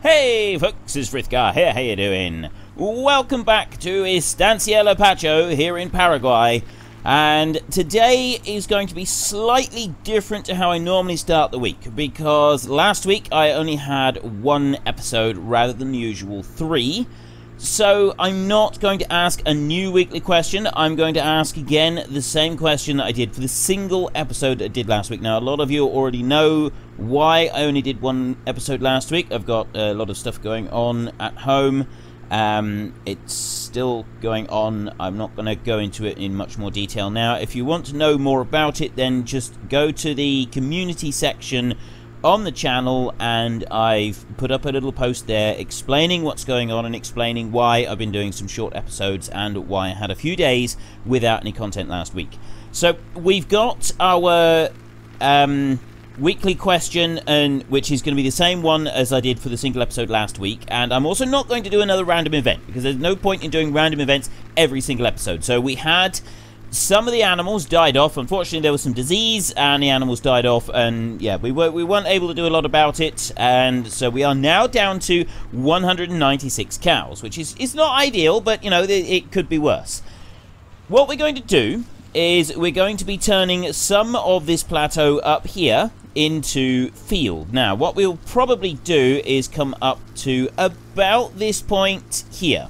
Hey folks, it's Frithgar here, how you doing? Welcome back to Estancia Lapacho here in Paraguay, and today is going to be slightly different to how I normally start the week, because last week I only had one episode rather than the usual 3. So I'm not going to ask a new weekly question. I'm going to ask again the same question that I did for the single episode I did last week. Now, a lot of you already know why I only did one episode last week. I've got a lot of stuff going on at home. It's still going on. I'm not going to go into it in much more detail now. If you want to know more about it, then just go to the community section on the channel, and I've put up a little post there explaining what's going on and explaining why I've been doing some short episodes and why I had a few days without any content last week. So we've got our weekly question, and which is going to be the same one as I did for the single episode last week, and I'm also not going to do another random event because there's no point in doing random events every single episode. So we had some of the animals died off. Unfortunately, there was some disease, and the animals died off, and yeah, we weren't able to do a lot about it, and so we are now down to 196 cows, which is not ideal, but you know, it could be worse. What we're going to do is we're going to be turning some of this plateau up here into field. Now, what we'll probably do is come up to about this point here.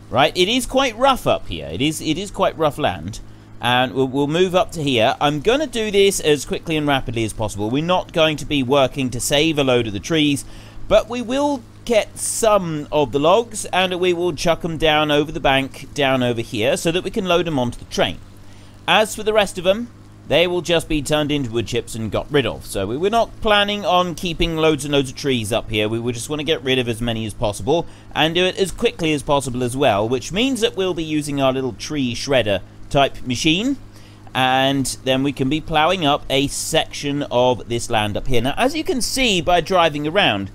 Right, it is quite rough up here. It is quite rough land, and we'll move up to here. I'm going to do this as quickly and rapidly as possible. We're not going to be working to save a load of the trees, but we will get some of the logs, and we will chuck them down over the bank, down over here, so that we can load them onto the train. As for the rest of them, they will just be turned into wood chips and got rid of. So we're not planning on keeping loads and loads of trees up here. We just want to get rid of as many as possible and do it as quickly as possible as well, which means that we'll be using our little tree shredder type machine, and then we can be ploughing up a section of this land up here. Now, as you can see by driving around,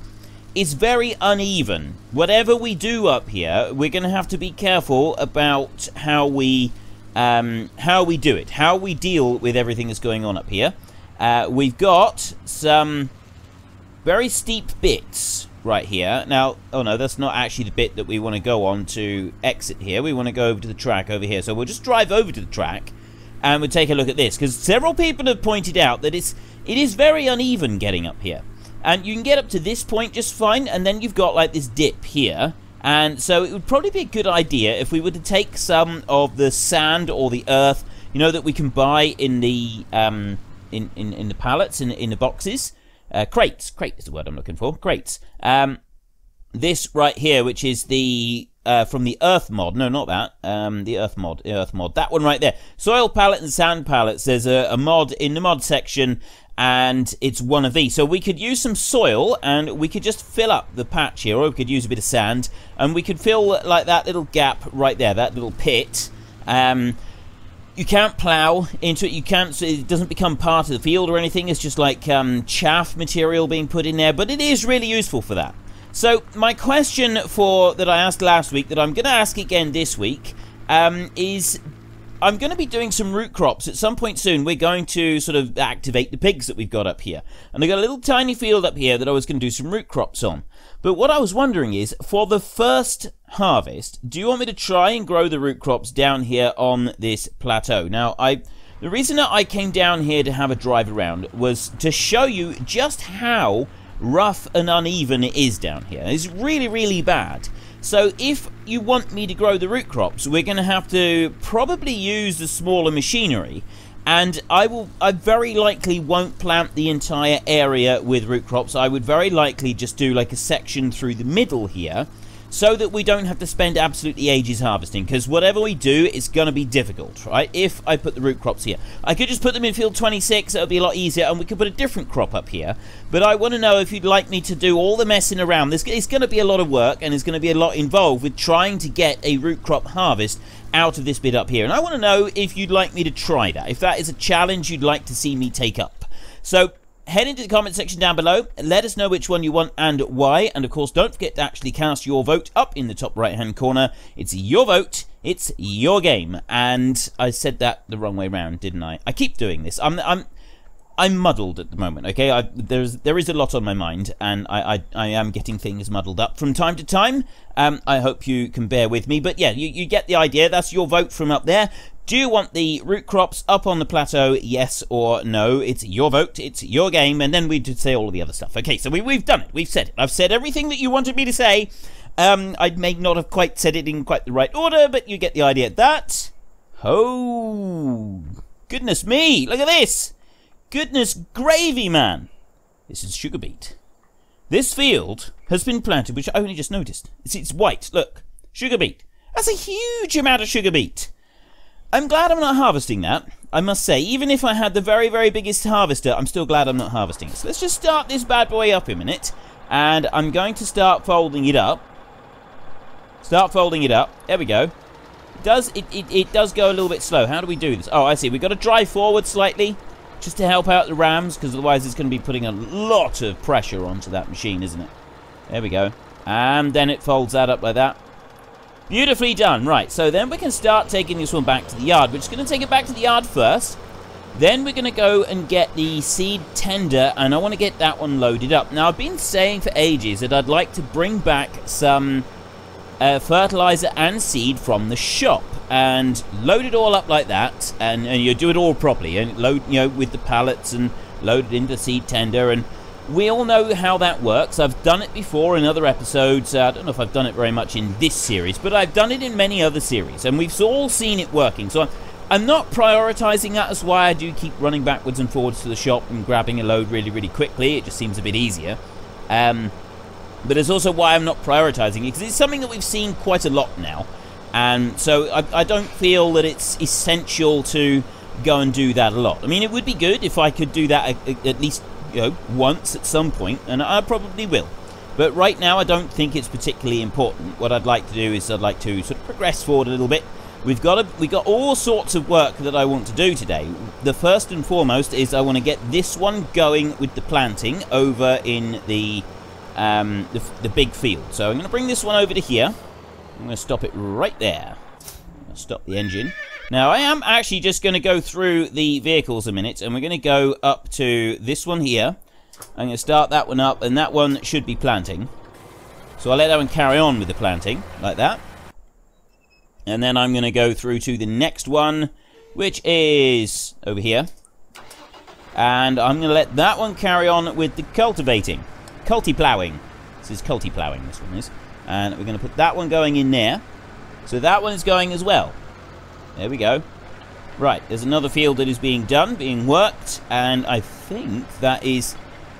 it's very uneven. Whatever we do up here, we're going to have to be careful about how we do it, how we deal with everything that's going on up here. We've got some very steep bits right here. Now, oh no, that's not actually the bit that we want to go on to exit here. We want to go over to the track over here. So we'll just drive over to the track and we'll take a look at this, because several people have pointed out that it is very uneven getting up here. And you can get up to this point just fine, and then you've got like this dip here. And so it would probably be a good idea if we were to take some of the sand or the earth, you know, that we can buy in the in the pallets, in the boxes, crates. Crate is the word I'm looking for. Crates. This right here, which is the from the earth mod. No, not that. The earth mod. That one right there. Soil pallet and sand pallets. There's a mod in the mod section, and it's one of these. So we could use some soil, and we could just fill up the patch here, or we could use a bit of sand, and we could fill like that little gap right there, that little pit. You can't plow into it. You can't. So it doesn't become part of the field or anything. It's just like chaff material being put in there, but it is really useful for that. So my question that I asked last week, that I'm going to ask again this week, is I'm going to be doing some root crops at some point soon. We're going to sort of activate the pigs that we've got up here. And I've got a little tiny field up here that I was going to do some root crops on. But what I was wondering is, for the first harvest, do you want me to try and grow the root crops down here on this plateau? Now, the reason that I came down here to have a drive around was to show you just how rough and uneven it is down here. It's really, really bad. So if you want me to grow the root crops, we're going to have to probably use the smaller machinery, and I very likely won't plant the entire area with root crops. I would very likely just do like a section through the middle here, so that we don't have to spend absolutely ages harvesting, because whatever we do, it's going to be difficult, right? If I put the root crops here, I could just put them in field 26, it'll be a lot easier, and we could put a different crop up here. But I want to know if you'd like me to do all the messing around. It's going to be a lot of work, and there's going to be a lot involved with trying to get a root crop harvest out of this bit up here. And I want to know if you'd like me to try that, if that is a challenge you'd like to see me take up. So head into the comment section down below, let us know which one you want and why, and of course don't forget to actually cast your vote up in the top right hand corner. It's your vote, it's your game. And I said that the wrong way around, didn't I? I keep doing this. I'm muddled at the moment, okay? There is a lot on my mind, and I am getting things muddled up from time to time. I hope you can bear with me, but yeah, you get the idea. That's your vote from up there. Do you want the root crops up on the plateau, yes or no? It's your vote, it's your game, and then we did say all of the other stuff. Okay, so we've done it, we've said it. I've said everything that you wanted me to say. I may not have quite said it in quite the right order, but you get the idea. That, oh, goodness me, look at this. Goodness gravy, man. This is sugar beet. This field has been planted, which I only just noticed. It's white, look, sugar beet. That's a huge amount of sugar beet. I'm glad I'm not harvesting that, I must say. Even if I had the very, very biggest harvester, I'm still glad I'm not harvesting. So let's just start this bad boy up a minute. And I'm going to start folding it up. Start folding it up. There we go. It does go a little bit slow. How do we do this? Oh, I see. We've got to drive forward slightly just to help out the rams, because otherwise it's going to be putting a lot of pressure onto that machine, isn't it? There we go. And then it folds that up like that. Beautifully done. Right, so then we can start taking this one back to the yard. We're just going to take it back to the yard first. Then we're going to go and get the seed tender, and I want to get that one loaded up. Now, I've been saying for ages that I'd like to bring back some fertilizer and seed from the shop and load it all up like that, and you do it all properly, and load, you know, with the pallets and load it into the seed tender. And we all know how that works. I've done it before in other episodes. I don't know if I've done it very much in this series, but I've done it in many other series, and we've all seen it working. So I'm not prioritizing that. That's why I do keep running backwards and forwards to the shop and grabbing a load really, really quickly. It just seems a bit easier. But it's also why I'm not prioritizing it, because it's something that we've seen quite a lot now. And so I don't feel that it's essential to go and do that a lot. I mean, it would be good if I could do that at least, you know, once at some point, and I probably will. But right now, I don't think it's particularly important. What I'd like to do is I'd like to sort of progress forward a little bit. We've got all sorts of work that I want to do today. The first and foremost is I want to get this one going with the planting over in the big field. So I'm going to bring this one over to here. I'm going to stop it right there. I'll stop the engine. Now, I am actually just going to go through the vehicles a minute, and we're going to go up to this one here. I'm going to start that one up, and that one should be planting. So I'll let that one carry on with the planting, like that. And then I'm going to go through to the next one, which is over here. And I'm going to let that one carry on with the cultivating. Plowing. This is plowing, this one is. And we're going to put that one going in there. So that one is going as well. There we go. Right, there's another field that is being done, being worked, and I think that is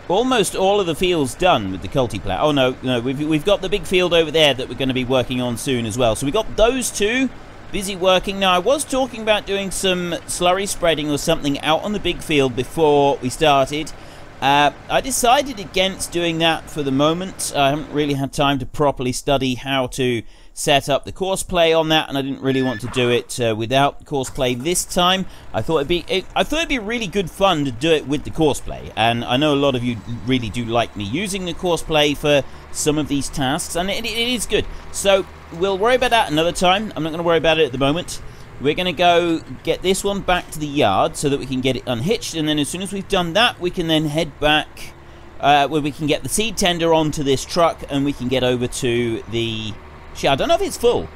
almost all of the fields done with the plow. Oh no, we've got the big field over there that we're going to be working on soon as well. So we got those two busy working. Now, I was talking about doing some slurry spreading or something out on the big field before we started. I decided against doing that for the moment. I haven't really had time to properly study how to set up the course play on that, and I didn't really want to do it without course play this time. I thought it'd be really good fun to do it with the course play, and I know a lot of you really do like me using the course play for some of these tasks, and it is good. So we'll worry about that another time. I'm not going to worry about it at the moment. We're going to go get this one back to the yard so that we can get it unhitched, and then as soon as we've done that, we can then head back where we can get the seed tender onto this truck, and we can get over to the... I don't know if it's full.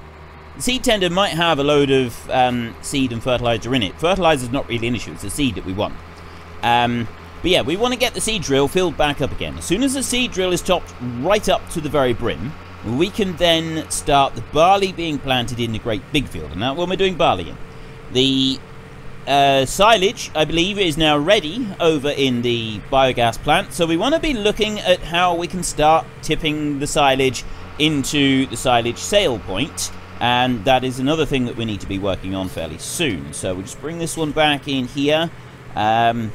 The seed tender might have a load of seed and fertilizer in it. Fertilizer's not really an issue, it's the seed that we want. But yeah, we want to get the seed drill filled back up again. As soon as the seed drill is topped right up to the very brim, we can then start the barley being planted in the great big field. And that's when we're doing barley in. The silage, I believe, is now ready over in the biogas plant. So we want to be looking at how we can start tipping the silage into the silage sale point, and that is another thing that we need to be working on fairly soon. So we'll just bring this one back in here. I'm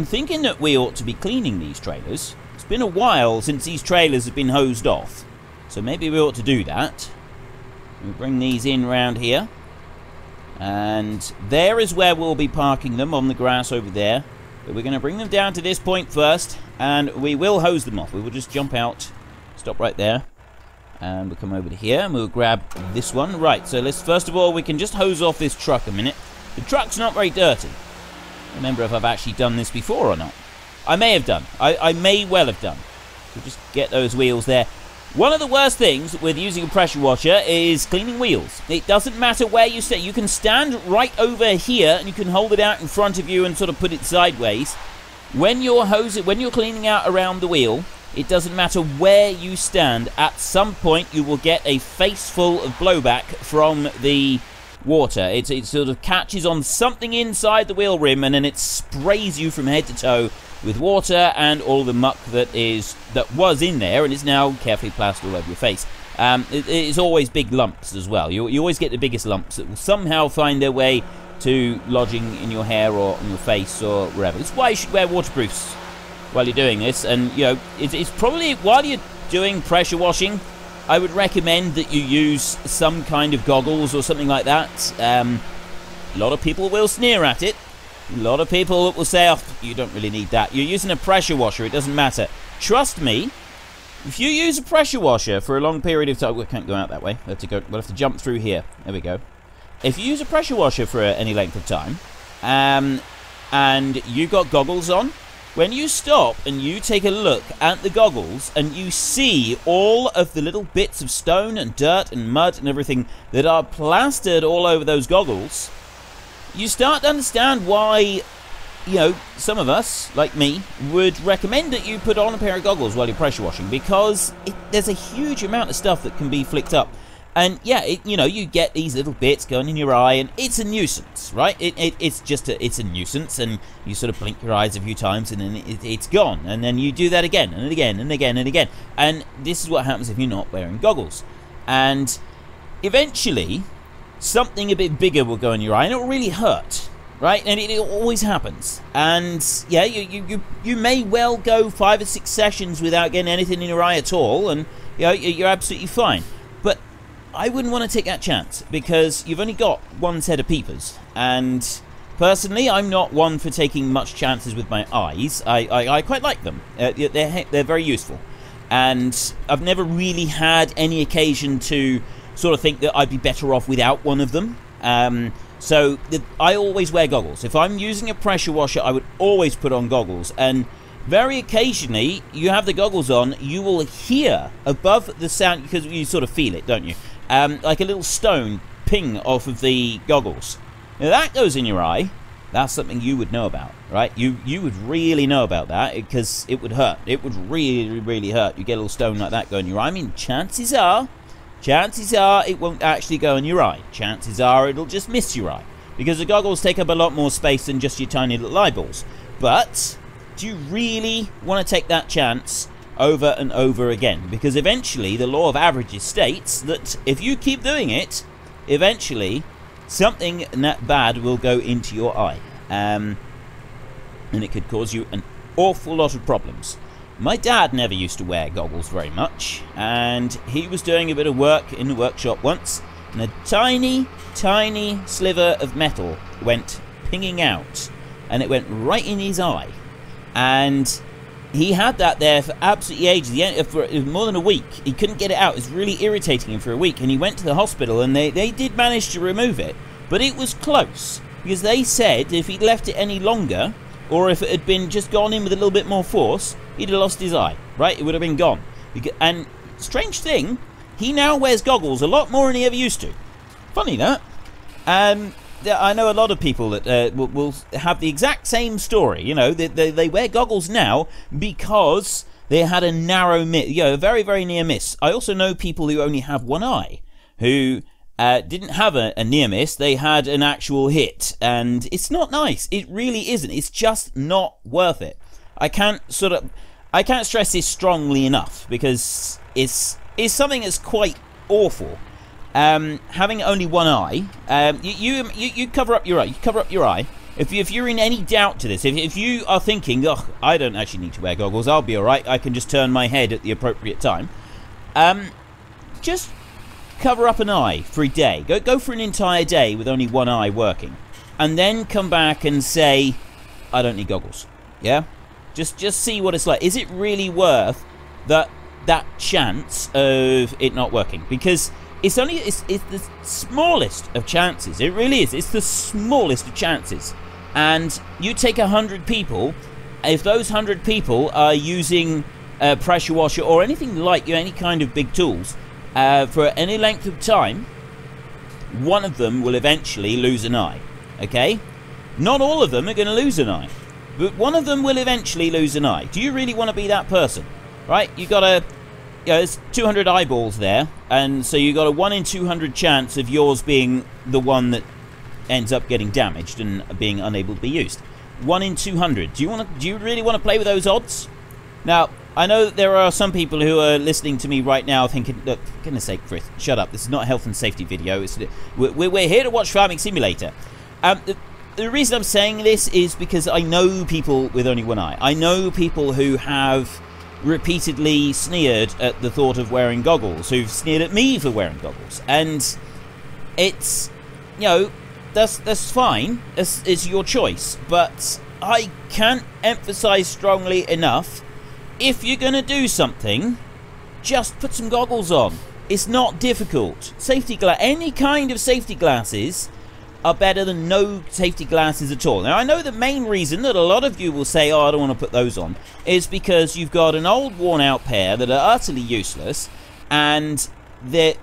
thinking that we ought to be cleaning these trailers. It's been a while since these trailers have been hosed off, so maybe we ought to do that. We'll bring these in round here, and there is where we'll be parking them, on the grass over there. But we're going to bring them down to this point first, and we will hose them off. We will just jump out, stop right there. And we'll come over to here, and we'll grab this one. Right, so let's, first of all, we can just hose off this truck a minute. The truck's not very dirty. remember if I've actually done this before or not. I may have done. I may well have done. So just get those wheels there. One of the worst things with using a pressure washer is cleaning wheels. It doesn't matter where you sit. You can stand right over here and you can hold it out in front of you and sort of put it sideways. When you're cleaning out around the wheel, it doesn't matter where you stand. At some point, you will get a face full of blowback from the water. It sort of catches on something inside the wheel rim and then it sprays you from head to toe with water and all the muck that was in there and is now carefully plastered all over your face. It's always big lumps as well. You always get the biggest lumps that will somehow find their way to lodging in your hair or on your face or wherever. That's why you should wear waterproofs while you're doing this. And you know, it's probably while you're doing pressure washing, I would recommend that you use some kind of goggles or something like that. A lot of people will sneer at it. A lot of people will say, oh, you don't really need that. You're using a pressure washer, it doesn't matter. Trust me, if you use a pressure washer for a long period of time... We can't go out that way. We'll have to jump through here. There we go. If you use a pressure washer for any length of time, and you got goggles on, when you stop and you take a look at the goggles and you see all of the little bits of stone and dirt and mud and everything that are plastered all over those goggles, you start to understand why, you know, some of us, like me, would recommend that you put on a pair of goggles while you're pressure washing, because there's a huge amount of stuff that can be flicked up. And yeah, you know, you get these little bits going in your eye, and it's a nuisance, right? It's a nuisance, and you sort of blink your eyes a few times, and then it's gone, and then you do that again, and again, and again, and again. And this is what happens if you're not wearing goggles. And eventually, something a bit bigger will go in your eye, and it will really hurt, right? And it always happens. And yeah, you may well go 5 or 6 sessions without getting anything in your eye at all, and you know, you're absolutely fine. But I wouldn't want to take that chance, because you've only got one set of peepers, and personally I'm not one for taking much chances with my eyes. I quite like them. They're very useful, and I've never really had any occasion to sort of think that I'd be better off without one of them. So I always wear goggles. If I'm using a pressure washer, I would always put on goggles, and very occasionally you have the goggles on, you will hear above the sound, because you sort of feel it, don't you? Like a little stone ping off of the goggles. Now that goes in your eye. That's something you would know about, right? You would really know about that, because it would hurt. It would really, really hurt. You get a little stone like that going in your eye. I mean, chances are it won't actually go in your eye. Chances are it'll just miss your eye, because the goggles take up a lot more space than just your tiny little eyeballs. But do you really want to take that chance over and over again? Because eventually the law of averages states that if you keep doing it, eventually something that bad will go into your eye, and it could cause you an awful lot of problems. My dad never used to wear goggles very much, and he was doing a bit of work in the workshop once, and a tiny sliver of metal went pinging out, and it went right in his eye. And he had that there for absolutely ages, for more than a week. He couldn't get it out. It was really irritating him for a week, and he went to the hospital, and they did manage to remove it, but it was close, because they said if he'd left it any longer, or if it had been just gone in with a little bit more force, he'd have lost his eye, right? It would have been gone. And strange thing, he now wears goggles a lot more than he ever used to. Funny that. I know a lot of people that will have the exact same story. You know, they wear goggles now because they had a narrow miss, you know, a very, very near miss. I also know people who only have one eye who didn't have a near miss. They had an actual hit, and it's not nice. It really isn't. It's just not worth it. I can't stress this strongly enough, because it's something that's quite awful. Having only one eye, you cover up your eye. You cover up your eye. If you're in any doubt to this, if you are thinking, oh, I don't actually need to wear goggles, I'll be all right. I can just turn my head at the appropriate time. Just cover up an eye for a day. Go for an entire day with only one eye working, and then come back and say, I don't need goggles. Yeah, just see what it's like. Is it really worth that chance of it not working? Because it's the smallest of chances. It really is. It's the smallest of chances and you take 100 people. If those 100 people are using a pressure washer or anything like any kind of big tools for any length of time, one of them will eventually lose an eye. Okay? Not all of them are going to lose an eye, but one of them will eventually lose an eye. Do you really want to be that person? Right? You got a, there's 200 eyeballs there, and so you got a 1 in 200 chance of yours being the one that ends up getting damaged and being unable to be used. 1 in 200. Do you really want to play with those odds? Now, I know that there are some people who are listening to me right now thinking, look, for goodness sake, Frith, shut up. This is not a health and safety video. We're here to watch Farming Simulator. The reason I'm saying this is because I know people with only one eye. I know people who have repeatedly sneered at the thought of wearing goggles, who've sneered at me for wearing goggles. And it's, you know, that's fine. It's your choice. But I can't emphasize strongly enough, if you're going to do something, just put some goggles on. It's not difficult. Any kind of safety glasses are better than no safety glasses at all. Now, I know the main reason that a lot of you will say, oh, I don't want to put those on, is because you've got an old worn-out pair that are utterly useless, and they're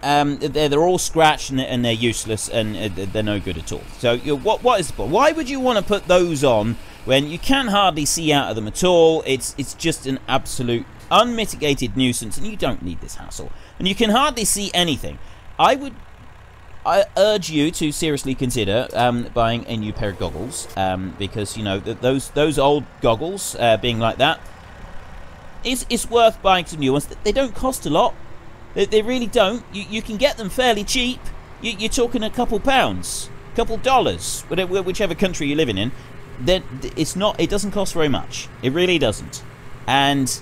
all scratched and they're useless and they're no good at all. So, what is the point? Why would you want to put those on when you can hardly see out of them at all? It's just an absolute unmitigated nuisance, and you don't need this hassle. And you can hardly see anything. I urge you to seriously consider buying a new pair of goggles, because, you know, those old goggles being like that, it's worth buying some new ones. They don't cost a lot. They really don't. You can get them fairly cheap. You're talking a couple pounds, couple dollars, whichever country you're living in. Then it doesn't cost very much. It really doesn't. And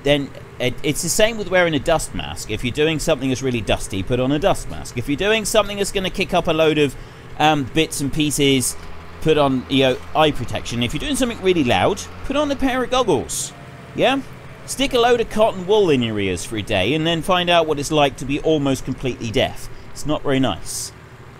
then it's the same with wearing a dust mask. If you're doing something that's really dusty, put on a dust mask. If you're doing something that's going to kick up a load of bits and pieces, put on, eye protection. If you're doing something really loud, put on a pair of goggles. Yeah? Stick a load of cotton wool in your ears for a day and then find out what it's like to be almost completely deaf. It's not very nice.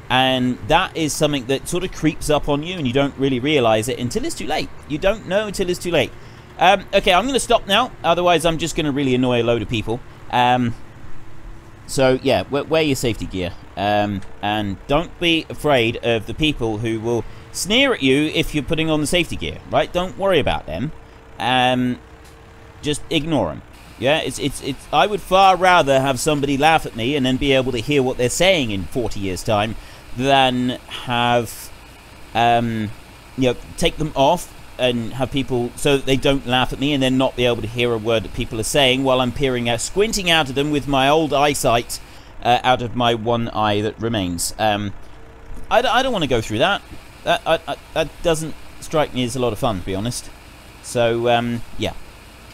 And that is something that sort of creeps up on you and you don't really realize it until it's too late. You don't know until it's too late. Okay, I'm going to stop now. Otherwise, I'm just going to really annoy a load of people. So, yeah, wear your safety gear. And don't be afraid of the people who will sneer at you if you're putting on the safety gear, right? Don't worry about them. Just ignore them. Yeah, I would far rather have somebody laugh at me and then be able to hear what they're saying in 40 years' time than have, take them off and have people so that they don't laugh at me and then not be able to hear a word that people are saying while I'm squinting out at them with my old eyesight out of my one eye that remains. I don't want to go through that. That doesn't strike me as a lot of fun, to be honest. So, yeah.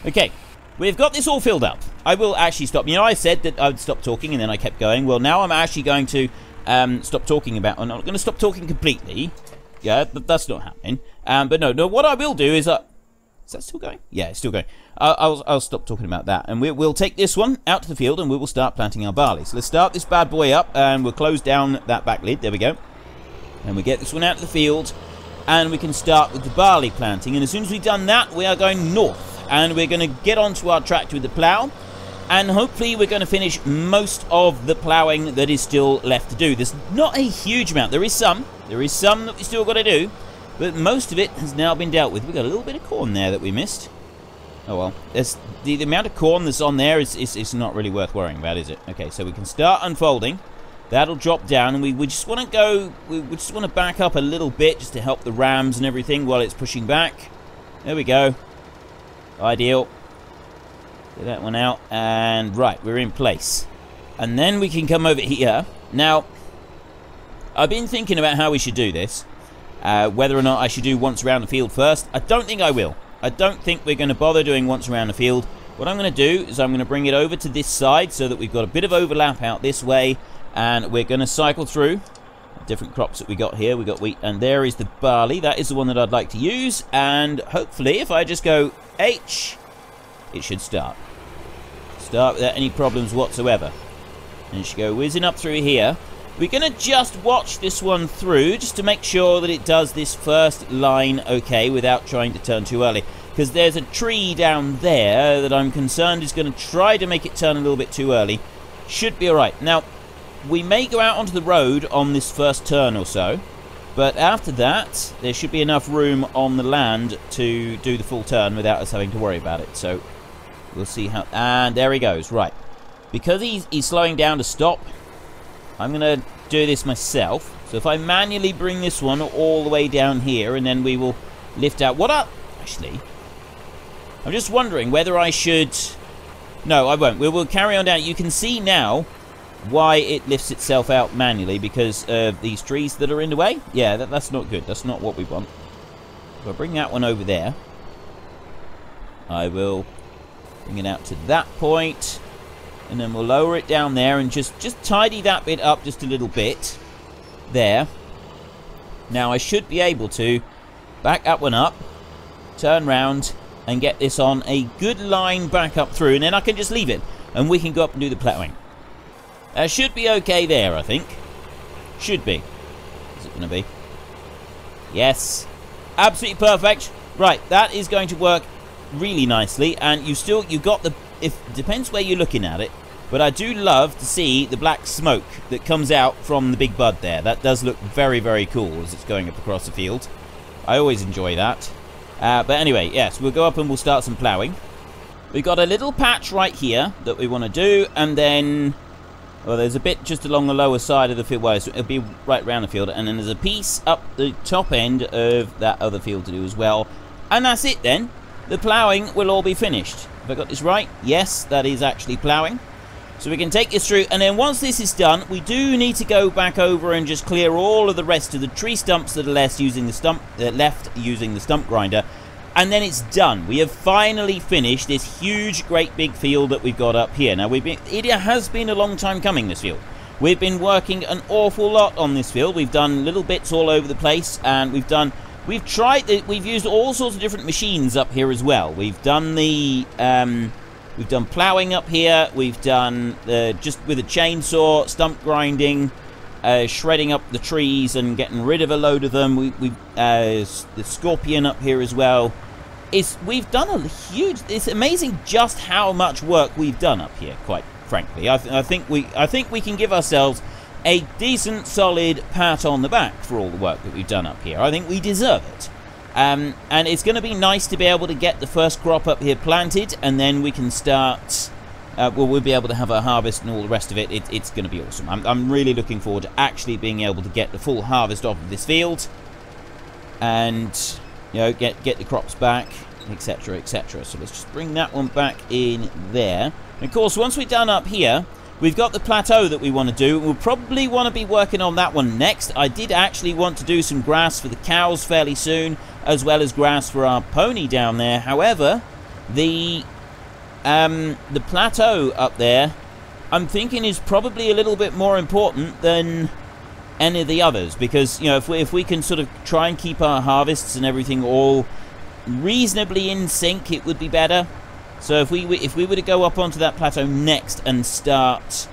Okay, we've got this all filled up. I will actually stop. You know, I said that I would stop talking and then I kept going. Well, now I'm actually going to stop talking about... I'm not going to stop talking completely. Yeah, that's not happening. But no, what I will do is... is that still going? Yeah, it's still going. I'll stop talking about that. And we'll take this one out to the field and we will start planting our barley. So let's start this bad boy up and we'll close down that back lid. There we go. And we get this one out to the field and we can start with the barley planting. And as soon as we've done that, we are going north. And we're going to get onto our tractor with the plough. And hopefully we're going to finish most of the ploughing that is still left to do. There's not a huge amount. There is some that we still got to do. But most of it has now been dealt with. We've got a little bit of corn there that we missed. Oh well. The amount of corn that's on there is not really worth worrying about, is it? Okay, so we can start unfolding. That'll drop down. And we just want to go... We just want to back up a little bit just to help the rams and everything while it's pushing back. There we go. Ideal. Get that one out. And right, we're in place. And then we can come over here. Now, I've been thinking about how we should do this. Whether or not I should do once around the field first. I don't think I will. I don't think we're going to bother doing once around the field. What I'm going to do is I'm going to bring it over to this side so that we've got a bit of overlap out this way. And we're going to cycle through different crops that we got here. We got wheat and there is the barley. That is the one that I'd like to use. And hopefully if I just go H, it should start without any problems whatsoever. And it should go whizzing up through here. We're going to just watch this one through just to make sure that it does this first line okay without trying to turn too early. Because there's a tree down there that I'm concerned is going to try to make it turn a little bit too early. Should be alright. Now, we may go out onto the road on this first turn or so. But after that, there should be enough room on the land to do the full turn without us having to worry about it. So, we'll see how... And there he goes. Right. Because he's slowing down to stop, I'm going to do this myself. So if I manually bring this one all the way down here, and then we will lift out... Actually, I'm just wondering whether I should... No, I won't. We will carry on down. You can see now why it lifts itself out manually, because of these trees that are in the way. Yeah, that's not good. That's not what we want. If I bring that one over there, I will bring it out to that point, and then we'll lower it down there and just tidy that bit up just a little bit. There. Now I should be able to back that one up, turn round, and get this on a good line back up through, and then I can just leave it, and we can go up and do the ploughing. Should be okay there, I think. Should be. Is it going to be? Yes. Absolutely perfect. Right, that is going to work really nicely, and you got the... depends where you're looking at it, but I do love to see the black smoke that comes out from the big bud there. That does look very, very cool as it's going up across the field. I always enjoy that. But anyway, yes, we'll go up and we'll start some ploughing. We've got a little patch right here that we want to do, and then... Well, there's a bit just along the lower side of the field, well, so it'll be right around the field, and then there's a piece up the top end of that other field to do as well. And that's it then. The ploughing will all be finished. Have I got this right? Yes, that is actually ploughing. So we can take this through, and then once this is done, we do need to go back over and just clear all of the rest of the tree stumps that are left using the stump grinder. And then it's done. We have finally finished this huge, great big field that we've got up here. Now, it has been a long time coming, this field. We've been working an awful lot on this field. We've done little bits all over the place, and we've used all sorts of different machines up here as well. We've done ploughing up here. We've done just with a chainsaw, stump grinding, shredding up the trees and getting rid of a load of them. We've the scorpion up here as well. We've done a huge... It's amazing just how much work we've done up here, quite frankly. I think we can give ourselves a decent, solid pat on the back for all the work that we've done up here. I think we deserve it. And it's going to be nice to be able to get the first crop up here planted, and then we can start... we'll be able to have a harvest and all the rest of it. It's going to be awesome. I'm really looking forward to actually being able to get the full harvest off of this field, and get the crops back, etc., etc. So let's just bring that one back in there. And of course, once we're done up here, we've got the plateau that we want to do. We'll probably want to be working on that one next. I did actually want to do some grass for the cows fairly soon, as well as grass for our pony down there. However, the plateau up there, I'm thinking, is probably a little bit more important than any of the others, because if we can sort of try and keep our harvests and everything all reasonably in sync, it would be better. So if we were to go up onto that plateau next and start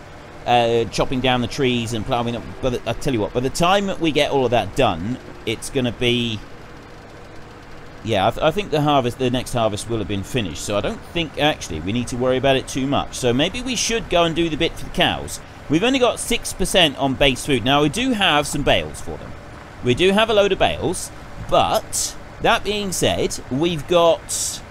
chopping down the trees and ploughing up, but I tell you what, by the time we get all of that done, it's going to be... Yeah, I think the next harvest will have been finished, so I don't think, actually, we need to worry about it too much. So maybe we should go and do the bit for the cows. We've only got 6% on base food. Now, we do have some bales for them. We do have a load of bales, but that being said, we've got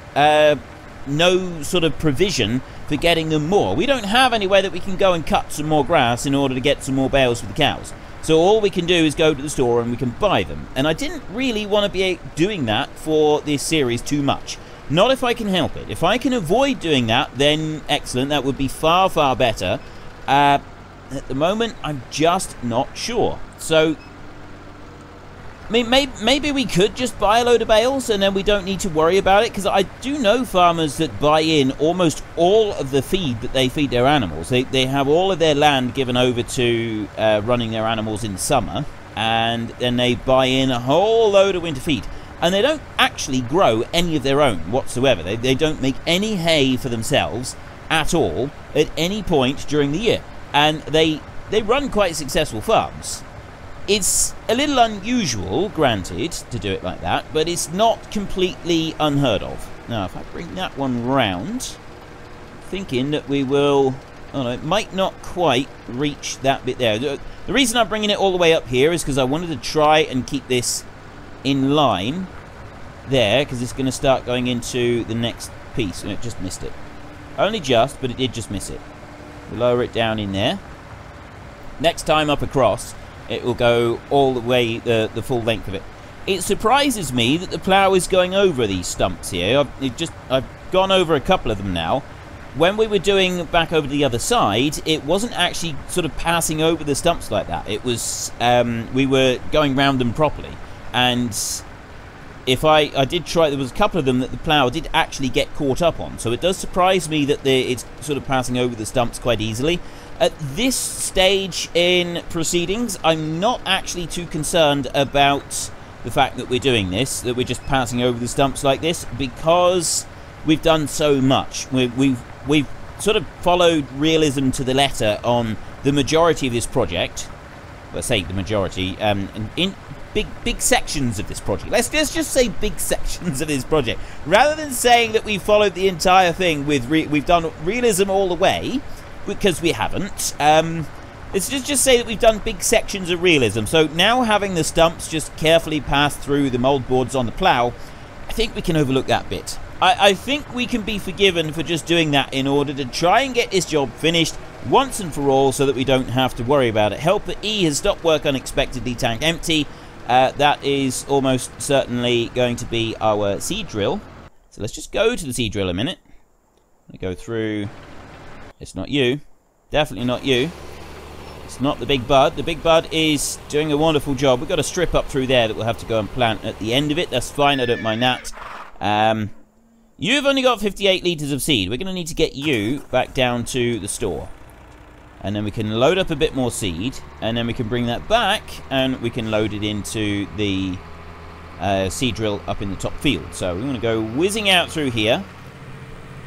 no sort of provision for getting them more. We don't have anywhere that we can go and cut some more grass in order to get some more bales for the cows. So all we can do is go to the store and we can buy them. And I didn't really want to be doing that for this series too much. Not if I can help it. If I can avoid doing that, then excellent. That would be far, far better. At the moment, I'm just not sure. So, I mean, maybe we could just buy a load of bales and then we don't need to worry about it. Because I do know farmers that buy in almost all of the feed that they feed their animals. They have all of their land given over to running their animals in summer. And then they buy in a whole load of winter feed. And they don't actually grow any of their own whatsoever. They don't make any hay for themselves at all at any point during the year. And they they run quite successful farms. It's a little unusual, granted, to do it like that, but it's not completely unheard of. Now, if I bring that one round, thinking that we will... Oh no, it might not quite reach that bit there. The reason I'm bringing it all the way up here is because I wanted to try and keep this in line there, because it's going to start going into the next piece, and it just missed it. Only just, but it did just miss it. We'll lower it down in there. Next time up across, it will go all the way, the full length of it. It surprises me that the plough is going over these stumps here. I've gone over a couple of them now. When we were doing back over the other side, it wasn't actually sort of passing over the stumps like that. It was, we were going round them properly. And if I did try, there was a couple of them that the plough did actually get caught up on. So it does surprise me that it's sort of passing over the stumps quite easily. At this stage in proceedings, I'm not actually too concerned about the fact that we're doing this, that we're just passing over the stumps like this, because we've done so much. We've sort of followed realism to the letter on the majority of this project. Let's say the majority, in big sections of this project. Let's just say big sections of this project, rather than saying that we followed the entire thing with we've done realism all the way, because we haven't. Let's just say that we've done big sections of realism. So now, having the stumps just carefully pass through the mould boards on the plough, I think we can overlook that bit. I think we can be forgiven for just doing that in order to try and get this job finished once and for all, so that we don't have to worry about it. Helper E has stopped work unexpectedly, tank empty. That is almost certainly going to be our seed drill. So let's just go to the seed drill a minute. We go through. It's not you. Definitely not you. It's not the big bud. The big bud is doing a wonderful job. We've got a strip up through there that we'll have to go and plant at the end of it. That's fine. I don't mind that. You've only got 58 litres of seed. We're going to need to get you back down to the store. And then we can load up a bit more seed. And then we can bring that back. And we can load it into the seed drill up in the top field. So we're going to go whizzing out through here.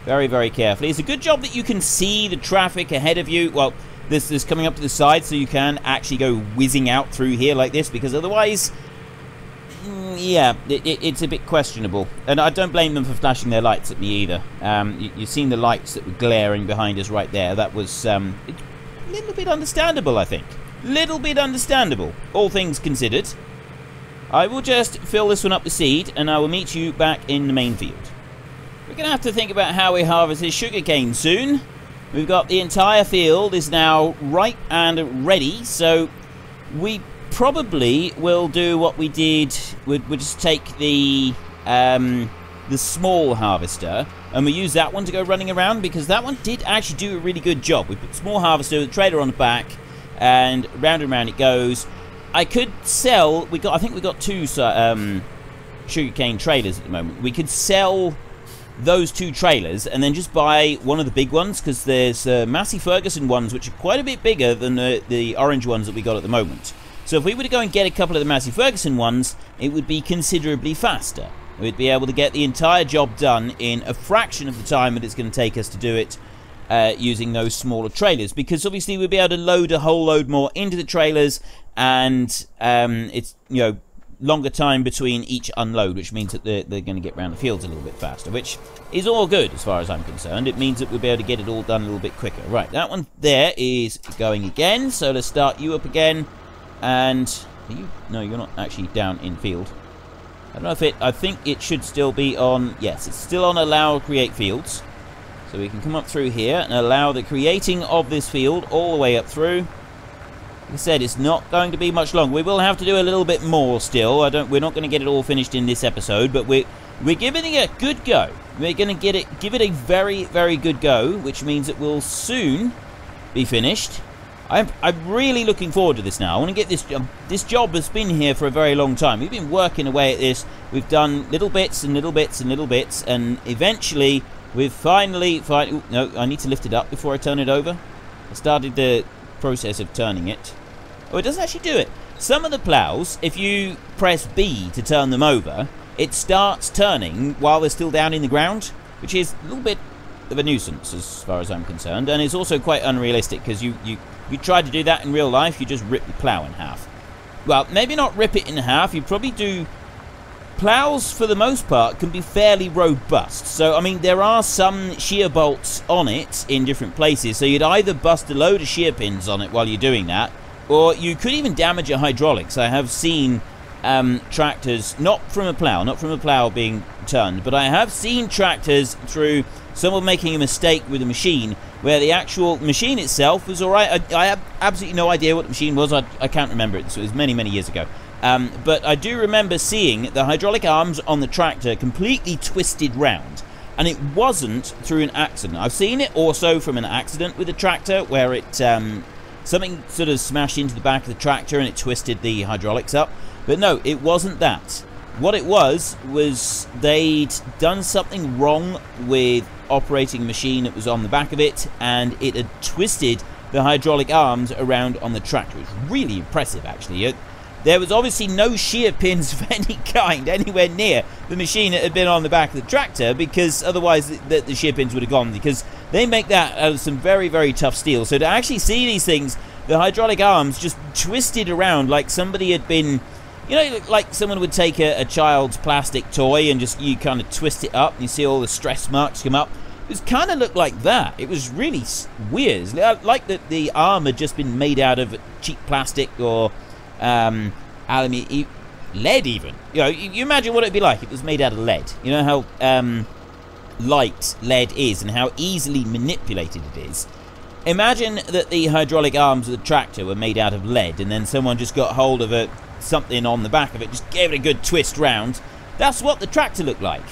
Very, very carefully. It's a good job that you can see the traffic ahead of you. Well, this is coming up to the side, so you can actually go whizzing out through here like this. Because otherwise... yeah, it's a bit questionable. And I don't blame them for flashing their lights at me either. You've seen the lights that were glaring behind us right there. That was a little bit understandable, I think. Little bit understandable, all things considered. I will just fill this one up with seed, and I will meet you back in the main field. We're going to have to think about how we harvest this sugarcane soon. We've got the entire field is now ripe and ready, so we probably will do what we did. We'll just take the small harvester, and we use that one to go running around, because that one did actually do a really good job. We put small harvester with the trailer on the back, and round it goes. I could sell. I think we got two sugarcane trailers at the moment. We could sell those two trailers and then just buy one of the big ones, because there's Massey Ferguson ones which are quite a bit bigger than the orange ones that we got at the moment. So if we were to go and get a couple of the Massey Ferguson ones, it would be considerably faster. We'd be able to get the entire job done in a fraction of the time that it's going to take us to do it using those smaller trailers, because obviously we'd be able to load a whole load more into the trailers, and it's, you know, longer time between each unload, which means that they're going to get around the fields a little bit faster, which is all good as far as I'm concerned. It means that we'll be able to get it all done a little bit quicker. Right, that one there is going again, so let's start you up again. And no, you're not actually down in field. I don't know if I think it should still be on. Yes, it's still on allow create fields, so we can come up through here and allow the creating of this field all the way up through. Like I said, it's not going to be much longer. We will have to do a little bit more still. We're not going to get it all finished in this episode, but we're giving it a good go. We're going to give it a very, very good go, which means it will soon be finished. I'm really looking forward to this now. I want to get this job. This job has been here for a very long time. We've been working away at this. We've done little bits and little bits and little bits, and eventually we've finally... Ooh, no, I need to lift it up before I turn it over. I started the process of turning it. Oh, it doesn't actually do it. Some of the ploughs, if you press B to turn them over, it starts turning while they're still down in the ground, which is a little bit of a nuisance as far as I'm concerned, and it's also quite unrealistic because you try to do that in real life, you just rip the plough in half. Well, maybe not rip it in half, you probably do. Ploughs, for the most part, can be fairly robust. So, I mean, there are some shear bolts on it in different places. So you'd either bust a load of shear pins on it while you're doing that, or you could even damage your hydraulics. I have seen tractors, not from a plough being turned, but I have seen tractors through someone making a mistake with a machine where the actual machine itself was alright. I have absolutely no idea what the machine was. I can't remember it. So it was many, many years ago. But I do remember seeing the hydraulic arms on the tractor completely twisted round, and it wasn't through an accident. I've seen it also from an accident with a tractor where it something sort of smashed into the back of the tractor and it twisted the hydraulics up. But no, it wasn't that. What it was they'd done something wrong with operating a machine that was on the back of it, and it had twisted the hydraulic arms around on the tractor. It was really impressive, actually. There was obviously no shear pins of any kind anywhere near the machine that had been on the back of the tractor, because otherwise the shear pins would have gone, because they make that out of some very, very tough steel. So to actually see these things, the hydraulic arms just twisted around like somebody had been, you know, like someone would take a child's plastic toy and just, you kind of twist it up and you see all the stress marks come up. It kind of looked like that. It was really weird. Like that the arm had just been made out of cheap plastic or aluminium, lead even. You know, you imagine what it'd be like if it was made out of lead. You know how light lead is and how easily manipulated it is. Imagine that the hydraulic arms of the tractor were made out of lead, and then someone just got hold of something on the back of it, just gave it a good twist round. That's what the tractor looked like.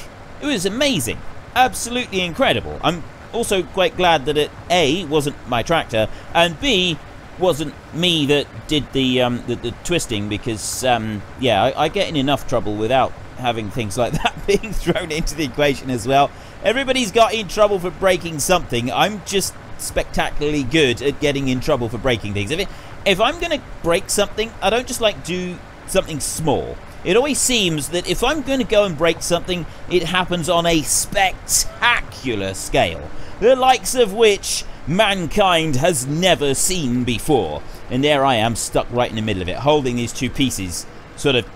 It was amazing. Absolutely incredible. I'm also quite glad that it A, wasn't my tractor, and B, wasn't me that did the twisting, because yeah, I get in enough trouble without having things like that being thrown into the equation as well. Everybody's got in trouble for breaking something. I'm just spectacularly good at getting in trouble for breaking things. If I'm going to break something, I don't just like do something small. It always seems that if I'm going to go and break something, it happens on a spectacular scale, the likes of which mankind has never seen before. And there I am, stuck right in the middle of it, holding these two pieces, sort of.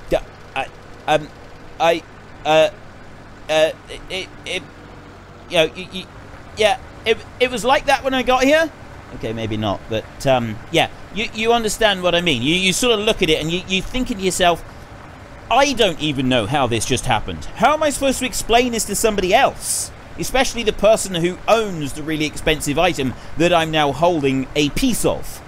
It was like that when I got here. Okay, maybe not, but yeah, you understand what I mean. You sort of look at it and you think to yourself, I don't even know how this just happened. How am I supposed to explain this to somebody else? Especially the person who owns the really expensive item that I'm now holding a piece of.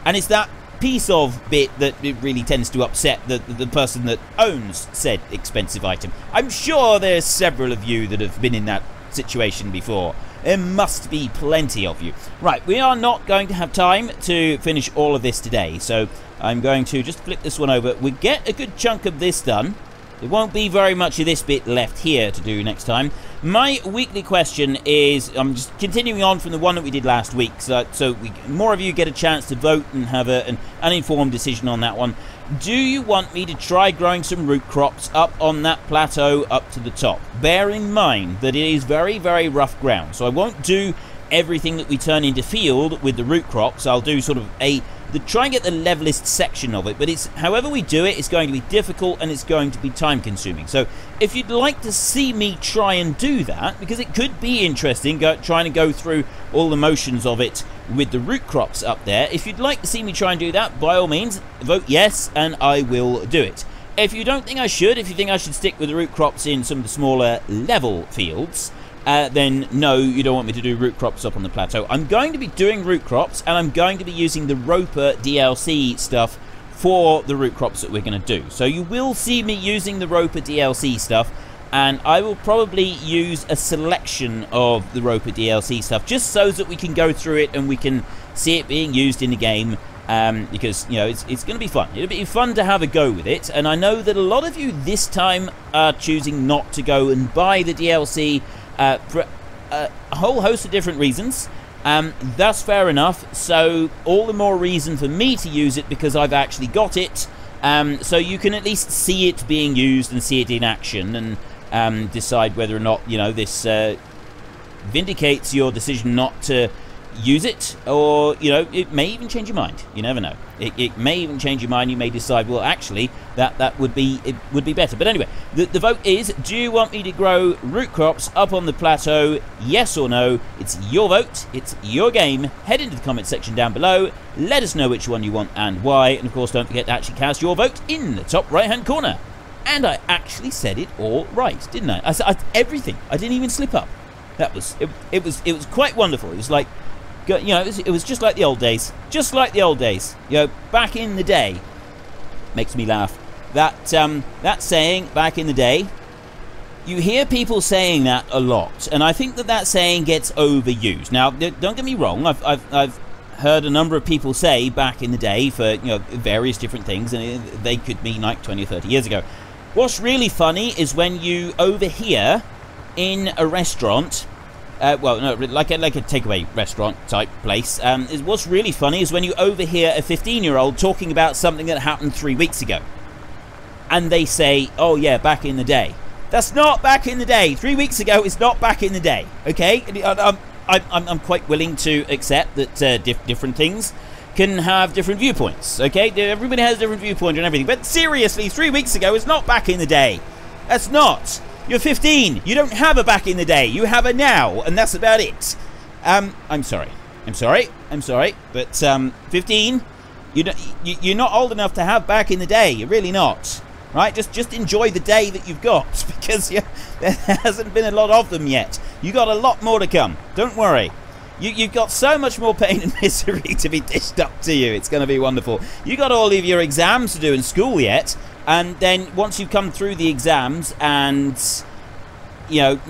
And it's that piece of bit that it really tends to upset the person that owns said expensive item. I'm sure there's several of you that have been in that situation before. There must be plenty of you. Right, we are not going to have time to finish all of this today, so I'm going to just flip this one over. We get a good chunk of this done. There won't be very much of this bit left here to do next time. My weekly question is, I'm just continuing on from the one that we did last week, so more of you get a chance to vote and have an uninformed decision on that one. Do you want me to try growing some root crops up on that plateau up to the top? Bear in mind that it is very, very rough ground, so I won't do everything that we turn into field with the root crops. I'll do sort of try and get the levelest section of it, but it's however we do it, it's going to be difficult and it's going to be time consuming. So if you'd like to see me try and do that, because it could be interesting trying to go through all the motions of it with the root crops up there, if you'd like to see me try and do that, by all means vote yes and I will do it. If you don't think I should, if you think I should stick with the root crops in some of the smaller level fields, then no, you don't want me to do root crops up on the plateau. I'm going to be doing root crops, and I'm going to be using the Roper DLC stuff for the root crops that we're going to do. So you will see me using the Roper DLC stuff, and I will probably use a selection of the Roper DLC stuff, just so that we can go through it and we can see it being used in the game, because, you know, it's going to be fun. It'll be fun to have a go with it, and I know that a lot of you this time are choosing not to go and buy the DLC, for a whole host of different reasons. That's fair enough, so all the more reason for me to use it, because I've actually got it, so you can at least see it being used and see it in action, and decide whether or not, you know, this vindicates your decision not to use it, or, you know, it may even change your mind. You never know. It may even change your mind. You may decide, well, actually, that would be better. But anyway, the vote is, do you want me to grow root crops up on the plateau? Yes or no? It's your vote. It's your game. Head into the comment section down below. Let us know which one you want and why. And, of course, don't forget to actually cast your vote in the top right-hand corner. And I actually said it all right, didn't I? I said everything. I didn't even slip up. That was it was quite wonderful. It was like, you know, it was just like the old days. Just like the old days. You know, back in the day. Makes me laugh. That saying, back in the day, you hear people saying that a lot, and I think that saying gets overused. Now, don't get me wrong. I've heard a number of people say back in the day for, you know, various different things, and they could mean like 20 or 30 years ago. What's really funny is when you overhear in a restaurant, well, no, like a takeaway restaurant type place, what's really funny is when you overhear a 15-year-old talking about something that happened 3 weeks ago. And they say, oh yeah, back in the day. That's not back in the day. 3 weeks ago is not back in the day, okay? I'm quite willing to accept that different things can have different viewpoints, okay? Everybody has a different viewpoint and everything. But seriously, 3 weeks ago is not back in the day. That's not. You're 15. You don't have a back in the day. You have a now, and that's about it. I'm sorry. But 15, you're not old enough to have back in the day. You're really not. Right? Just enjoy the day that you've got, because there hasn't been a lot of them yet. You got a lot more to come. Don't worry. You've got so much more pain and misery to be dished up to you. It's going to be wonderful. You got all of your exams to do in school yet, and then once you've come through the exams, and you know,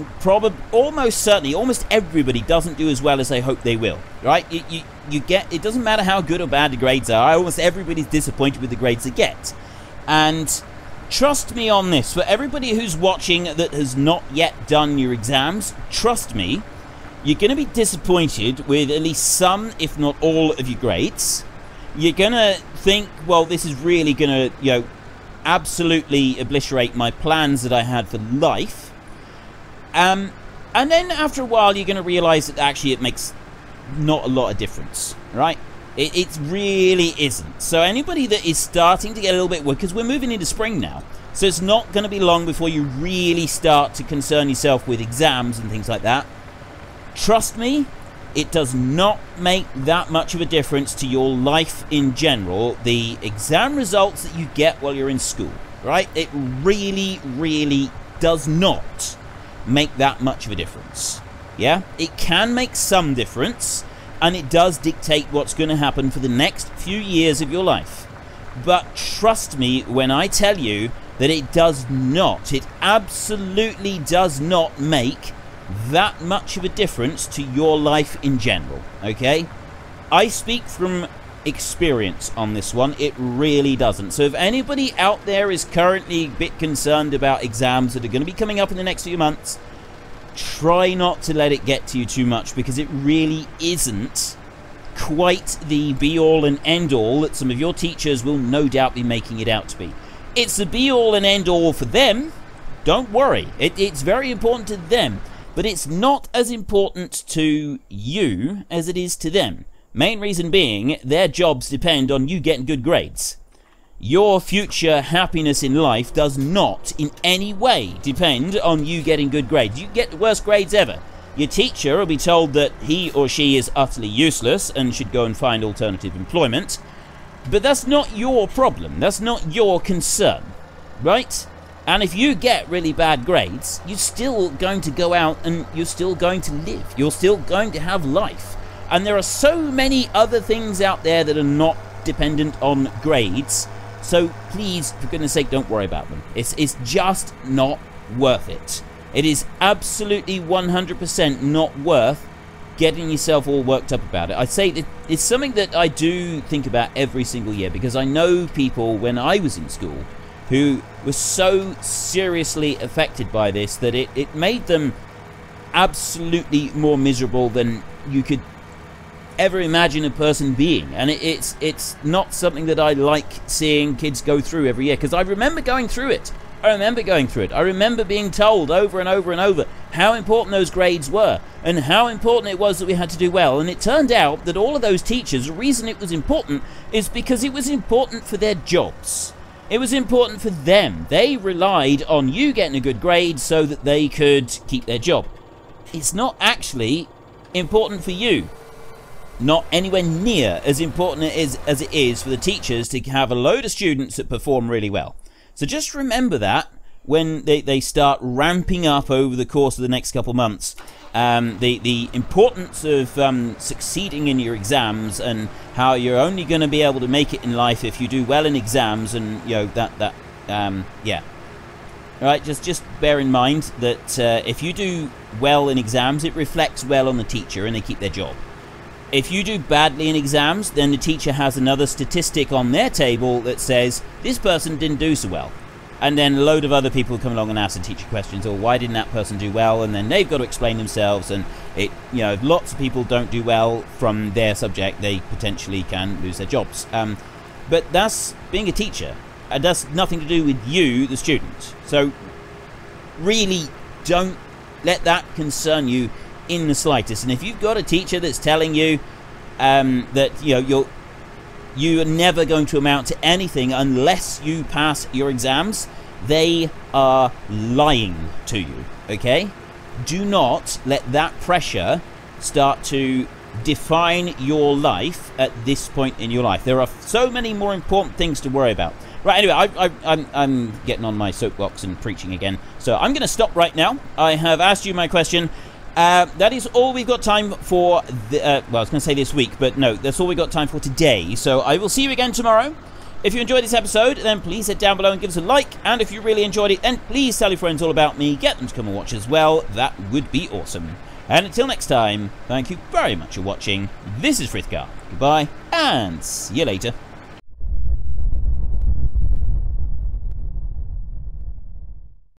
almost certainly, almost everybody doesn't do as well as they hope they will. Right? You get. It doesn't matter how good or bad the grades are. Almost everybody's disappointed with the grades they get, and trust me on this. For everybody who's watching that has not yet done your exams, trust me. You're going to be disappointed with at least some, if not all, of your grades. You're going to think, well, this is really going to, you know, absolutely obliterate my plans that I had for life. And then after a while, you're going to realize that actually it makes not a lot of difference, right? It really isn't. So anybody that is starting to get a little bit worried, because we're moving into spring now, so it's not going to be long before you really start to concern yourself with exams and things like that. Trust me, it does not make that much of a difference to your life in general, the exam results that you get while you're in school, right? It really, really does not make that much of a difference. Yeah? It can make some difference, and it does dictate what's going to happen for the next few years of your life. But trust me when I tell you that it does not, it absolutely does not make that much of a difference to your life in general, okay? I speak from experience on this one. It really doesn't. So if anybody out there is currently a bit concerned about exams that are going to be coming up in the next few months, try not to let it get to you too much, because it really isn't quite the be-all and end-all that some of your teachers will no doubt be making it out to be. It's the be-all and end-all for them. Don't worry. It's very important to them. But it's not as important to you as it is to them. Main reason being, their jobs depend on you getting good grades. Your future happiness in life does not in any way depend on you getting good grades. You get the worst grades ever. Your teacher will be told that he or she is utterly useless and should go and find alternative employment. But that's not your problem. That's not your concern. Right? And if you get really bad grades, you're still going to go out and you're still going to live. You're still going to have life. And there are so many other things out there that are not dependent on grades. So please, for goodness sake, don't worry about them. It's just not worth it. It is absolutely 100% not worth getting yourself all worked up about it. I say that it's something that I do think about every single year, because I know people when I was in school who were so seriously affected by this that it made them absolutely more miserable than you could ever imagine a person being. And it's not something that I like seeing kids go through every year, because I remember going through it. I remember going through it. I remember being told over and over and over how important those grades were and how important it was that we had to do well. And it turned out that all of those teachers, the reason it was important is because it was important for their jobs. It was important for them. They relied on you getting a good grade so that they could keep their job. It's not actually important for you. Not anywhere near as important as it is for the teachers to have a load of students that perform really well. So just remember that when they start ramping up over the course of the next couple months. The importance of succeeding in your exams and how you're only going to be able to make it in life if you do well in exams, and you know yeah. All right, just bear in mind that if you do well in exams, it reflects well on the teacher and they keep their job. If you do badly in exams, then the teacher has another statistic on their table that says, this person didn't do so well. And then a load of other people come along and ask the teacher questions, or why didn't that person do well? And then they've got to explain themselves, and if lots of people don't do well from their subject, they potentially can lose their jobs. But that's being a teacher, and that's nothing to do with you, the student. So really don't let that concern you in the slightest. And if you've got a teacher that's telling you that you are never going to amount to anything unless you pass your exams, they are lying to you, okay? Do not let that pressure start to define your life at this point in your life. There are so many more important things to worry about. Right, anyway, I'm getting on my soapbox and preaching again, so I'm going to stop right now. I have asked you my question. That is all we've got time for, well, I was going to say this week, but no, that's all we've got time for today. So I will see you again tomorrow. If you enjoyed this episode, then please head down below and give us a like. And if you really enjoyed it, then please tell your friends all about me. Get them to come and watch as well. That would be awesome. And until next time, thank you very much for watching. This is Frithgar. Goodbye, and see you later.